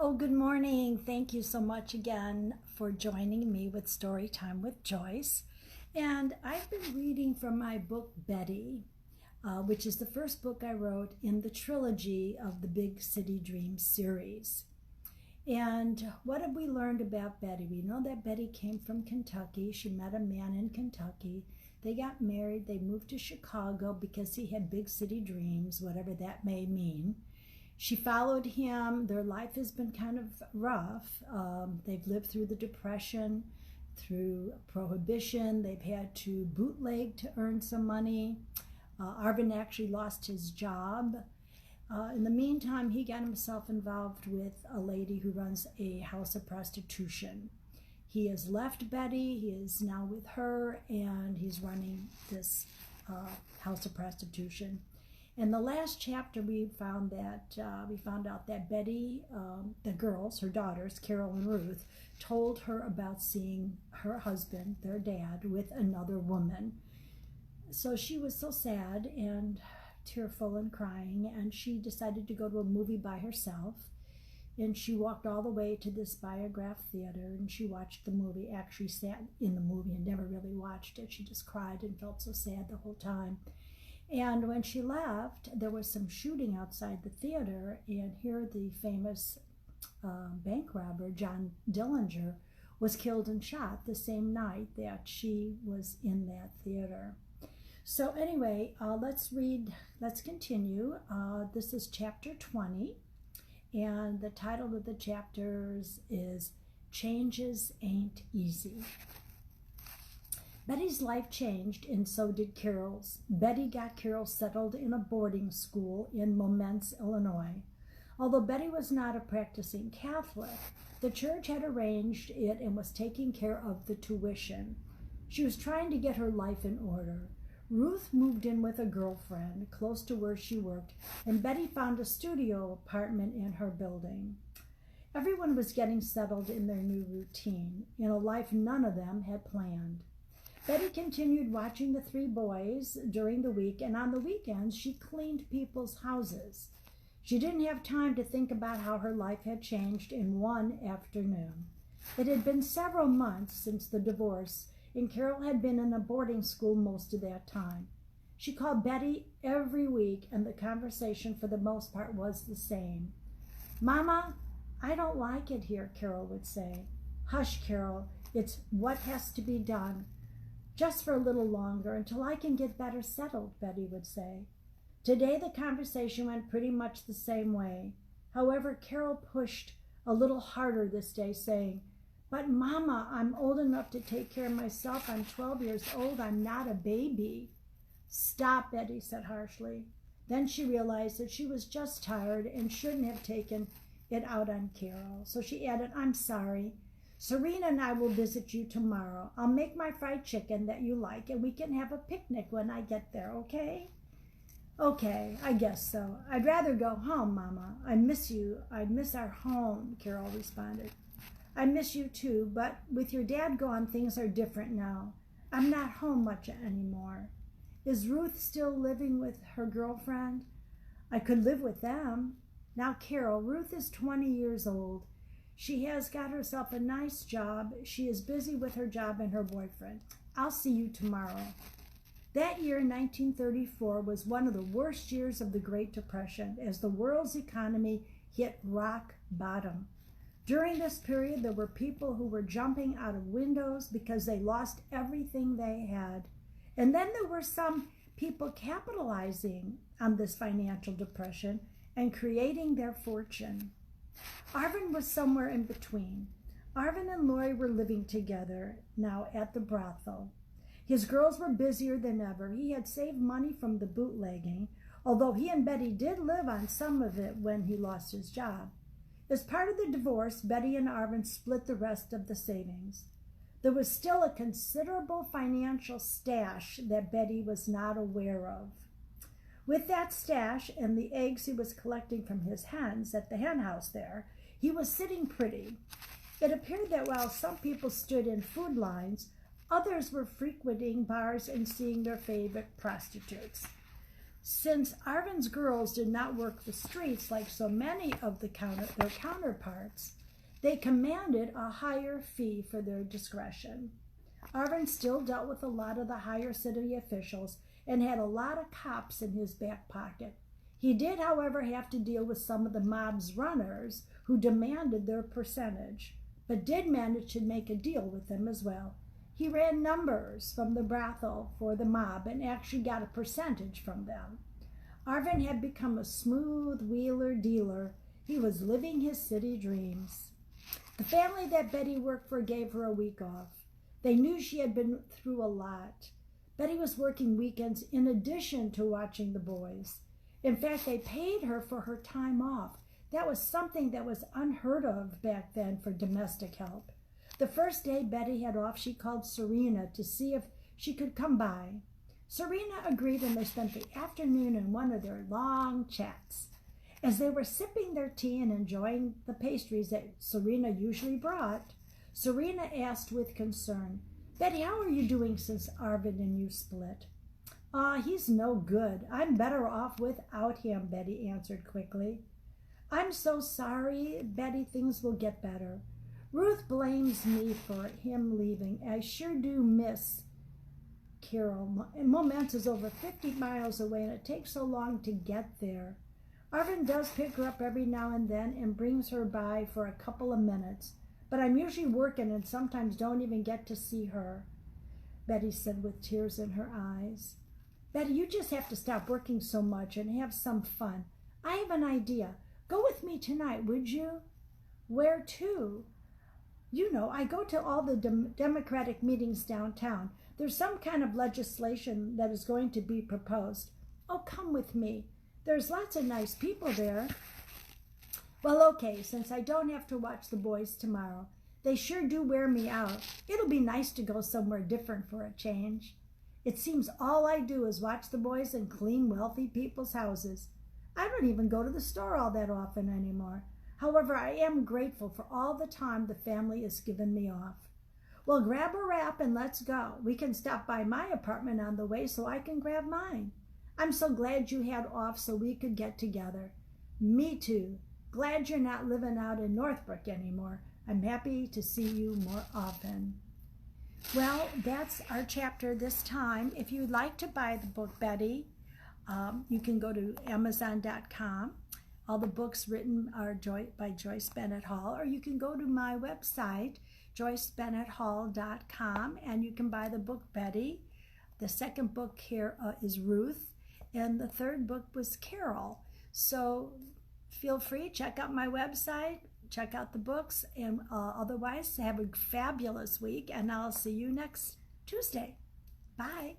Oh, good morning. Thank you so much again for joining me with Story Time with Joyce. And I've been reading from my book, Betty, which is the first book I wrote in the trilogy of the Big City Dreams series. And what have we learned about Betty? We know that Betty came from Kentucky. She met a man in Kentucky. They got married. They moved to Chicago because he had big city dreams, whatever that may mean. She followed him. Their life has been kind of rough. They've lived through the Depression, through Prohibition. They've had to bootleg to earn some money. Arvin actually lost his job. In the meantime, he got himself involved with a lady who runs a house of prostitution. He has left Betty. He is now with her, and he's running this house of prostitution. In the last chapter, we found out that Betty, the girls, her daughters, Carol and Ruth, told her about seeing her husband, their dad, with another woman. So she was so sad and tearful and crying, and she decided to go to a movie by herself. And she walked all the way to this Biograph theater, and she watched the movie, actually sat in the movie and never really watched it. She just cried and felt so sad the whole time. And when she left, there was some shooting outside the theater, and here the famous bank robber, John Dillinger, was killed and shot the same night that she was in that theater. So anyway, let's continue. This is chapter 20, and the title of the chapters is Changes Ain't Easy. Betty's life changed, and so did Carol's. Betty got Carol settled in a boarding school in Momence, Illinois. Although Betty was not a practicing Catholic, the church had arranged it and was taking care of the tuition. She was trying to get her life in order. Ruth moved in with a girlfriend close to where she worked, and Betty found a studio apartment in her building. Everyone was getting settled in their new routine, in a life none of them had planned. Betty continued watching the three boys during the week, and on the weekends she cleaned people's houses. She didn't have time to think about how her life had changed in one afternoon. It had been several months since the divorce, and Carol had been in a boarding school most of that time. She called Betty every week, and the conversation for the most part was the same. "Mama, I don't like it here," Carol would say. "Hush, Carol, it's what has to be done. Just for a little longer, until I can get better settled," Betty would say. Today the conversation went pretty much the same way. However, Carol pushed a little harder this day, saying, "But Mama, I'm old enough to take care of myself. I'm 12 years old. I'm not a baby." "Stop," Betty said harshly. Then she realized that she was just tired and shouldn't have taken it out on Carol. So she added, "I'm sorry. Serena and I will visit you tomorrow. I'll make my fried chicken that you like, and we can have a picnic when I get there, okay?" "Okay, I guess so. I'd rather go home, Mama. I miss you. I miss our home," Carol responded. "I miss you too, but with your dad gone, things are different now. I'm not home much anymore." "Is Ruth still living with her girlfriend?" "I could live with them." "Now, Carol, Ruth is 20 years old. She has got herself a nice job. She is busy with her job and her boyfriend. I'll see you tomorrow." That year, 1934, was one of the worst years of the Great Depression, as the world's economy hit rock bottom. During this period, there were people who were jumping out of windows because they lost everything they had. And then there were some people capitalizing on this financial depression and creating their fortune. Arvin was somewhere in between. Arvin and Lori were living together now at the brothel. His girls were busier than ever. He had saved money from the bootlegging, although he and Betty did live on some of it when he lost his job. As part of the divorce, Betty and Arvin split the rest of the savings. There was still a considerable financial stash that Betty was not aware of. With that stash and the eggs he was collecting from his hens at the hen house there, he was sitting pretty. It appeared that while some people stood in food lines, others were frequenting bars and seeing their favorite prostitutes. Since Arvin's girls did not work the streets like so many of their counterparts, they commanded a higher fee for their discretion. Arvin still dealt with a lot of the higher city officials and had a lot of cops in his back pocket. He did, however, have to deal with some of the mob's runners who demanded their percentage, but did manage to make a deal with them as well. He ran numbers from the brothel for the mob and actually got a percentage from them. Arvin had become a smooth wheeler dealer. He was living his city dreams. The family that Betty worked for gave her a week off. They knew she had been through a lot. Betty was working weekends in addition to watching the boys. In fact, they paid her for her time off. That was something that was unheard of back then for domestic help. The first day Betty had off, she called Serena to see if she could come by. Serena agreed, and they spent the afternoon in one of their long chats. As they were sipping their tea and enjoying the pastries that Serena usually brought, Serena asked with concern, "Betty, how are you doing since Arvin and you split?" He's no good. I'm better off without him," Betty answered quickly. "I'm so sorry, Betty. Things will get better. Ruth blames me for him leaving. I sure do miss Carol. Momence is over 50 miles away, and it takes so long to get there. Arvin does pick her up every now and then and brings her by for a couple of minutes, but I'm usually working and sometimes don't even get to see her," Betty said with tears in her eyes. "Betty, you just have to stop working so much and have some fun. I have an idea. Go with me tonight, would you?" "Where to?" "You know, I go to all the Democratic meetings downtown. There's some kind of legislation that is going to be proposed. Oh, come with me. There's lots of nice people there." "Well, okay, since I don't have to watch the boys tomorrow. They sure do wear me out. It'll be nice to go somewhere different for a change. It seems all I do is watch the boys and clean wealthy people's houses. I don't even go to the store all that often anymore. However, I am grateful for all the time the family has given me off." "Well, grab a wrap and let's go. We can stop by my apartment on the way so I can grab mine. I'm so glad you had off so we could get together." "Me too. Glad you're not living out in Northbrook anymore. I'm happy to see you more often." Well, that's our chapter this time. If you'd like to buy the book, Betty, you can go to Amazon.com. All the books written are by Joyce Bennett-Hall, or you can go to my website, JoyceBennettHall.com, and you can buy the book Betty. The second book here is Ruth, and the third book was Carol. So feel free, check out my website, check out the books, and otherwise have a fabulous week, and I'll see you next Tuesday. Bye.